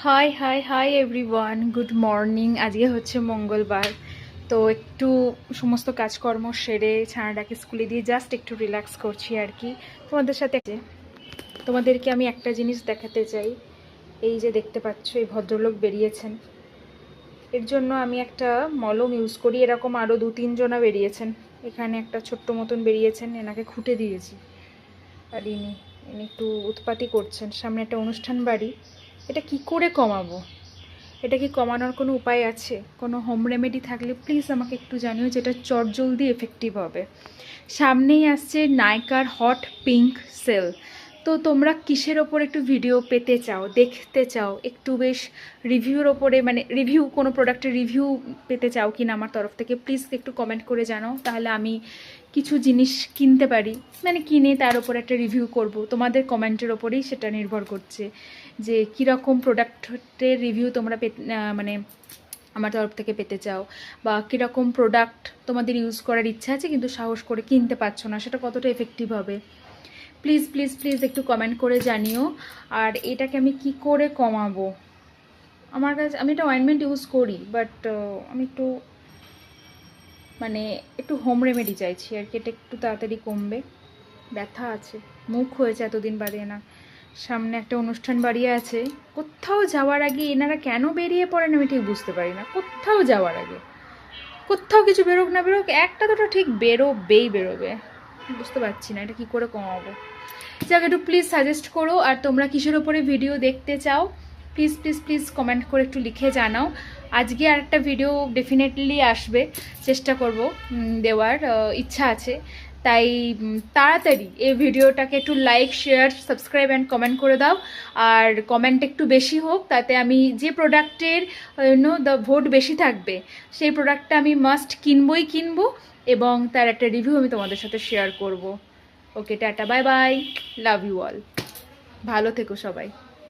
High high hi everyone, good morning. আজকে হচ্ছে মঙ্গলবার, তো একটু সমস্ত কাজকর্ম সেরে ছানাটাকে স্কুলে দিয়ে জাস্ট একটু রিল্যাক্স করছি আর কি। তোমাদেরকে আমি একটা জিনিস দেখাতে চাই। এই যে দেখতে পাচ্ছ, এই ভদ্রলোক বেরিয়েছেন, এর জন্য আমি একটা মলম ইউজ করি। এরকম আরও 2-3 জনা বেরিয়েছেন। এখানে একটা ছোট্ট মতন বেরিয়েছেন, এনাকে খুঁটে দিয়েছি। আর ইনি একটু উৎপাতই করছেন। সামনে একটা অনুষ্ঠান বাড়ি, এটা কি করে কমাবো? এটা কি কমানোর কোনো উপায় আছে? কোনো হোম রেমেডি থাকলে প্লিজ আমাকে একটু জানিও, যেটা চটজলদি এফেক্টিভ হবে। সামনেই আসছে নাইকার হট পিঙ্ক সেল। তো তোমরা কিসের ওপর একটু ভিডিও পেতে চাও, দেখতে চাও, একটু বেশ রিভিউর ওপরে, মানে রিভিউ, কোনো প্রোডাক্টের রিভিউ পেতে চাও কি না আমার তরফ থেকে, প্লিজ একটু কমেন্ট করে জানাও। তাহলে আমি কিছু জিনিস কিনতে পারি, মানে কিনে তার ওপর একটা রিভিউ করব। তোমাদের কমেন্টের ওপরেই সেটা নির্ভর করছে যে কীরকম প্রোডাক্টের রিভিউ তোমরা মানে আমার তরফ থেকে পেতে চাও, বা কীরকম প্রোডাক্ট তোমাদের ইউজ করার ইচ্ছা আছে কিন্তু সাহস করে কিনতে পারছো না, সেটা কতটা এফেক্টিভ হবে। প্লিজ প্লিজ প্লিজ একটু কমেন্ট করে জানিও। আর এটাকে আমি কি করে কমাবো? আমার কাছে, আমি একটা অয়েনমেন্ট ইউজ করি, বাট আমি একটু মানে একটু হোম রেমেডি চাইছি আর কি। এটা একটু তাড়াতাড়ি কমবে। ব্যথা আছে, মুখ হয়েছে এতদিন বাদে না। সামনে একটা অনুষ্ঠান বাড়ি আছে, কোথাও যাওয়ার আগে এনারা কেন বেরিয়ে পড়েন আমি ঠিক বুঝতে পারি না। কোথাও যাওয়ার আগে, কোথাও কিছু বেরোক না বেরোক, একটা দুটো ঠিক বেরোবে। বুঝতে পারছি না এটা কী করে কমাবো। যাক, একটু প্লিজ সাজেস্ট করো। আর তোমরা কিসের ওপরে ভিডিও দেখতে চাও প্লিজ প্লিজ প্লিজ কমেন্ট করে একটু লিখে জানাও। আজকে আর একটা ভিডিও ডেফিনেটলি আসবে, চেষ্টা করব দেওয়ার, ইচ্ছা আছে। তাই তাড়াতাড়ি এই ভিডিওটাকে একটু like, share, subscribe and comment করে দাও। আর কমেন্ট একটু বেশি হোক, তাতে আমি যে প্রোডাক্টের ভোট বেশি থাকবে সেই প্রোডাক্টটা আমি মাস্ট কিনবো, এবং তার একটা রিভিউ আমি তোমাদের সাথে শেয়ার করব। Okay, tata, bye bye, love you all, ভালো থেকো সবাই।